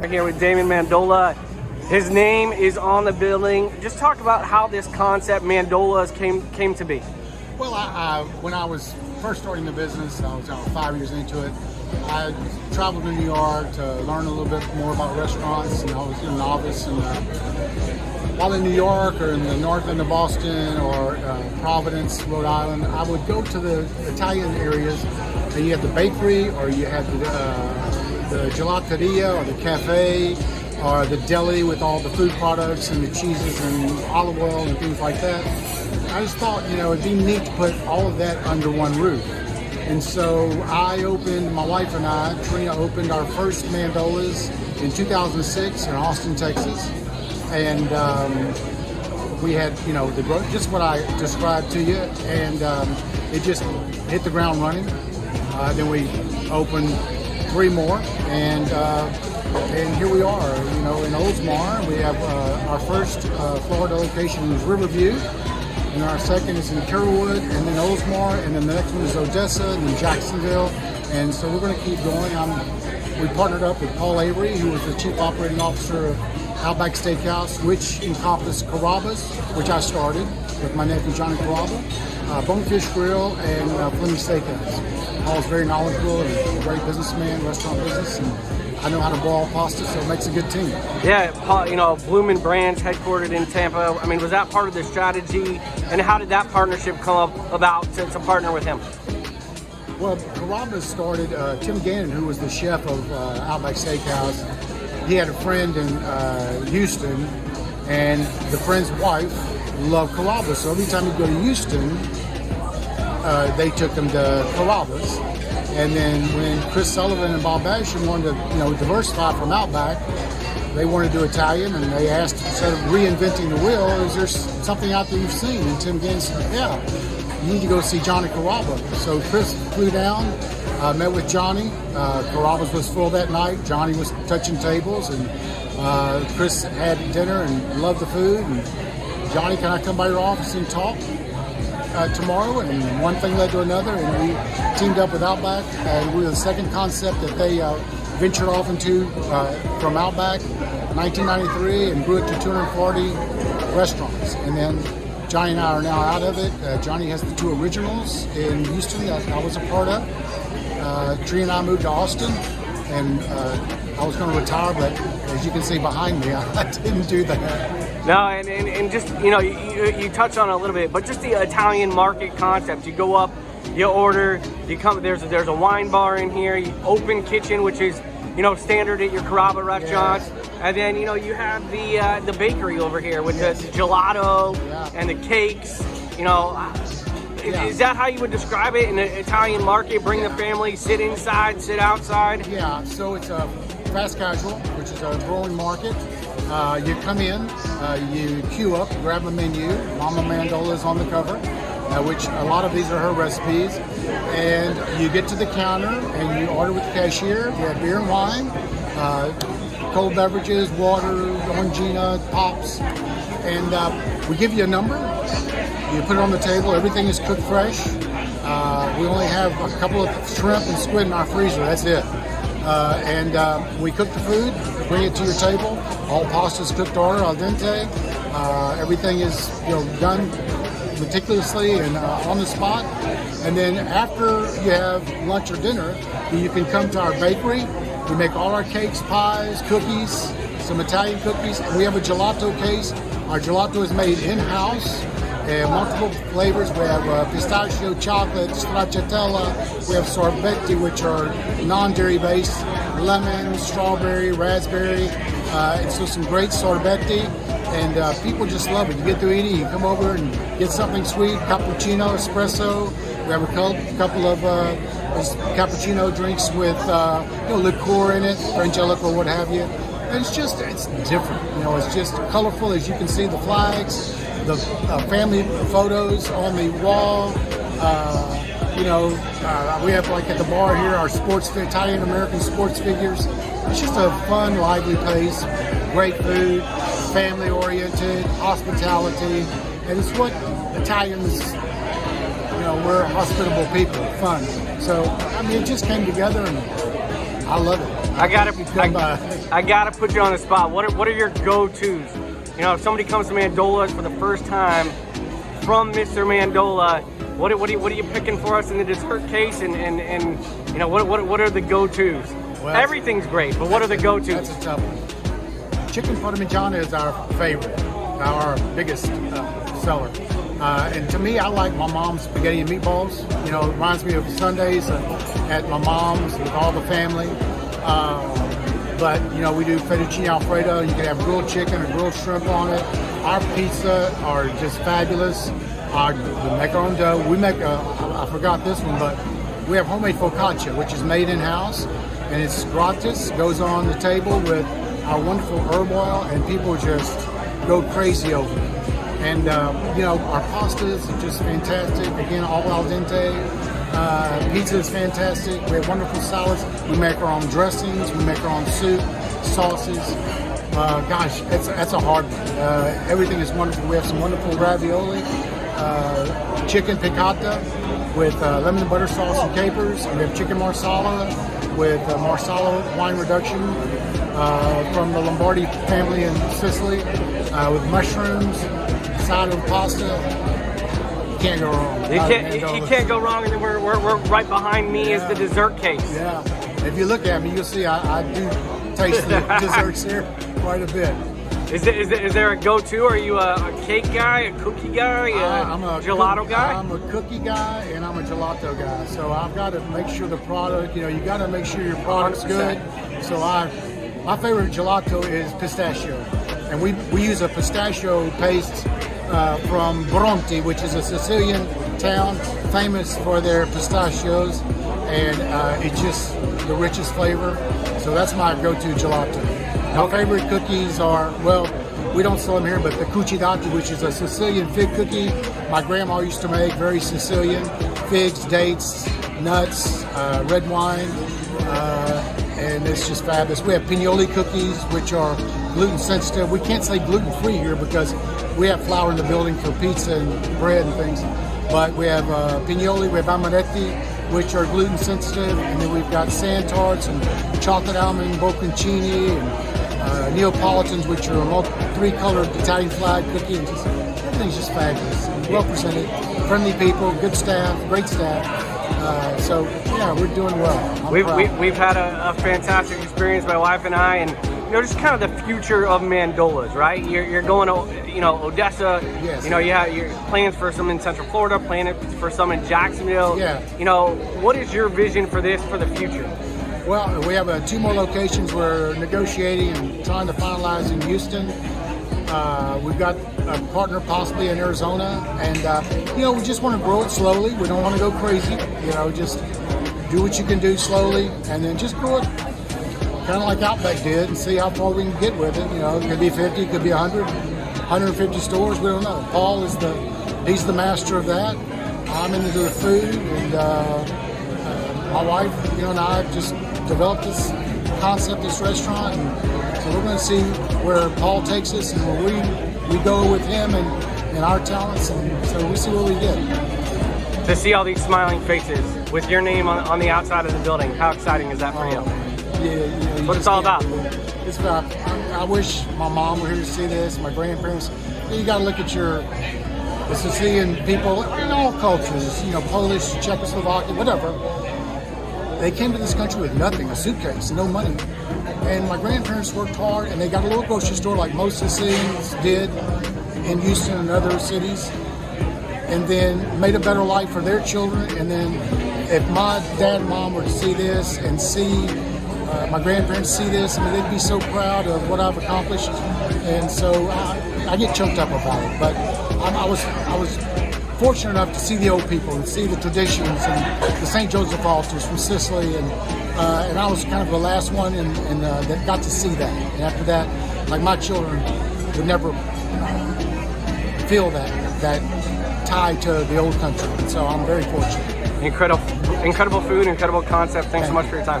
here with Damon Mandola. His name is on the building. Just talk about how this concept, Mandola's, came to be. Well, when I was first starting the business, I was 5 years into it. I traveled to New York to learn a little bit more about restaurants, and I was a novice. And while in New York or in the north end of Boston or Providence, Rhode Island, I would go to the Italian areas, and you had the bakery, or you had the gelateria, or the cafe, or the deli with all the food products and the cheeses and olive oil and things like that. I just thought, it'd be neat to put all of that under one roof. And so my wife and I, Trina, opened our first Mandolas in 2006 in Austin, Texas. And we had, the growth, just what I described to you, and it just hit the ground running. Then we opened 3 more, and here we are, in Oldsmar. We have our first Florida location is Riverview, and our second is in Carrollwood, and then Oldsmar, and then the next one is Odessa, and then Jacksonville. And so we're going to keep going. We partnered up with Paul Avery, who was the Chief Operating Officer of Outback Steakhouse, which encompassed Carrabba's, which I started with my nephew Johnny Carrabba, Bonefish Grill, and Fleming Steakhouse. Paul's very knowledgeable and a great businessman, restaurant business, and I know how to boil pasta, so it makes a good team. Yeah, Paul, Bloomin' Branch, headquartered in Tampa. I mean, was that part of the strategy? And how did that partnership come about to partner with him? Well, Carrabba's started, Tim Gannon, who was the chef of Outback Steakhouse. He had a friend in Houston, and the friend's wife loved Carrabba's. So every time he'd go to Houston, they took him to Carrabba's. And then when Chris Sullivan and Bob Basham wanted to, diversify from Outback, they wanted to do Italian, and they asked, instead of reinventing the wheel, is there something out there you've seen? And Tim Gannon said, yeah, you need to go see Johnny Carrabba. So Chris flew down, met with Johnny. Carrabba's was full that night. Johnny was touching tables, and Chris had dinner and loved the food. And Johnny, can I come by your office and talk tomorrow? And one thing led to another, and we teamed up with Outback, and we were the second concept that they ventured off into from Outback 1993 and grew it to 240 restaurants. And then Johnny and I are now out of it. Johnny has the 2 originals in Houston that I was a part of. Trina and I moved to Austin, and I was going to retire, but as you can see behind me, I didn't do that. No, and just, you touched on it a little bit, but just the Italian market concept. You go up, you order, you come, there's a wine bar in here, you open kitchen, which is, standard at your Carrabba restaurants. Yes. And then, you have the bakery over here with the gelato and the cakes. Is that how you would describe it in the Italian market? Bring the family, sit inside, sit outside? Yeah, so it's a fast casual, which is a growing market. You come in, you queue up, grab a menu. Mama Mandola is on the cover, which a lot of these are her recipes. And you get to the counter and you order with the cashier. You have beer and wine, cold beverages, water, orangina, pops. And we give you a number. You put it on the table. Everything is cooked fresh. We only have a couple of shrimp and squid in our freezer. That's it. And we cook the food, bring it to your table. All pasta's cooked to order, al dente. Everything is done meticulously and on the spot. And then after you have lunch or dinner, you can come to our bakery. We make all our cakes, pies, cookies, some Italian cookies. And we have a gelato case. Our gelato is made in-house. Multiple flavors. We have pistachio, chocolate, stracciatella. We have sorbetti, which are non-dairy based, lemon, strawberry, raspberry. And so some great sorbetti, and people just love it. You get through eating, you come over and get something sweet, cappuccino, espresso. We have a couple of cappuccino drinks with liqueur in it, Frangelico, what have you. And it's different. It's just colorful, as you can see, the flags, the family photos on the wall. We have, like at the bar here, our Italian American sports figures. It's just a fun, lively place, great food, family oriented, hospitality, and it's what Italians, we're hospitable people, fun. So, it just came together, and I love it. I gotta Come by. I gotta put you on the spot. What are your go-tos? You know, if somebody comes to Mandola's for the first time from Mr. Mandola, what are you picking for us in the dessert case? And you know, what are the go-tos? Well, everything's great, but what are the go-tos? That's a tough one. Chicken parmigiana is our favorite, our biggest seller. And to me, I like my mom's spaghetti and meatballs. You know, it reminds me of Sundays at my mom's with all the family. But, you know, we do fettuccine alfredo. You can have grilled chicken or grilled shrimp on it. Our pizza are just fabulous. We make our own dough. We make, I forgot this one, but we have homemade focaccia, which is made in-house. And it's gratis, goes on the table with our wonderful herb oil, and people just go crazy over it. And, you know, our pastas are just fantastic. Again, all al dente. Pizza is fantastic. We have wonderful salads. We make our own dressings. We make our own soup, sauces. Gosh, that's a hard one. Everything is wonderful. We have some wonderful ravioli, chicken piccata with lemon and butter sauce and capers. We have chicken marsala with marsala wine reduction from the Lombardi family in Sicily with mushrooms, side of pasta. You can't go wrong. You can't go wrong, and then we're right behind me is the dessert case. Yeah. If you look at me, you'll see I do taste the desserts here quite a bit. Is there a go-to? Are you a cake guy, a cookie guy, I'm a gelato guy? I'm a cookie guy and I'm a gelato guy. So I've got to make sure the product, you know, you got to make sure your product's 100%. good. So my favorite gelato is pistachio. And we use a pistachio paste from Bronte, which is a Sicilian town famous for their pistachios. And it's just the richest flavor. So that's my go-to gelato. My favorite cookies are, well, we don't sell them here, but the cuccidati, which is a Sicilian fig cookie my grandma used to make, very Sicilian. Figs, dates, nuts, red wine, and it's just fabulous. We have pignoli cookies, which are gluten sensitive. We can't say gluten-free here because we have flour in the building for pizza and bread and things. But we have pignoli, we have amaretti, which are gluten sensitive, and then we've got sand tarts and chocolate almond bocconcini and Neapolitans, which are three-colored Italian flag cookie. And just, everything's just fabulous. Well presented, friendly people, good staff, great staff. So yeah, we're doing well. We've had a fantastic experience, my wife and I, and you know, just kind of the future of Mandola's, right? You're going to, you know, Odessa. Yes. You know, you have your plans for some in Central Florida, plans for some in Jacksonville. Yeah. You know, what is your vision for this for the future? Well, we have 2 more locations we're negotiating and trying to finalize in Houston. We've got a partner possibly in Arizona, and you know, we just want to grow it slowly. We don't want to go crazy. You know, just do what you can do slowly, and then just grow it, kind of like Outback did, and see how far we can get with it. You know, it could be 50, it could be 100, 150 stores. We don't know. Paul is he's the master of that. I'm into the food, and my wife, you know, and I have just developed this concept, this restaurant, and so we're going to see where Paul takes us and where we go with him and our talents, and so we'll see where we get. To see all these smiling faces with your name on the outside of the building, how exciting is that for you? Yeah, what it's all about. It's about. I wish my mom were here to see this, my grandparents. You got to look at the Sicilian people in all cultures, you know, Polish, Czechoslovakia, whatever. They came to this country with nothing, a suitcase, no money. And my grandparents worked hard, and they got a little grocery store like most Sicilians did in Houston and other cities, and then made a better life for their children. And then if my dad and mom were to see this and see my grandparents see this, I mean, they'd be so proud of what I've accomplished. And so I get choked up about it. But I was fortunate enough to see the old people and see the traditions and the St. Joseph altars from Sicily, and I was kind of the last one that got to see that. And after that, like, my children would never feel that tie to the old country. And so I'm very fortunate. Incredible food, incredible concept. Thanks so much for your time.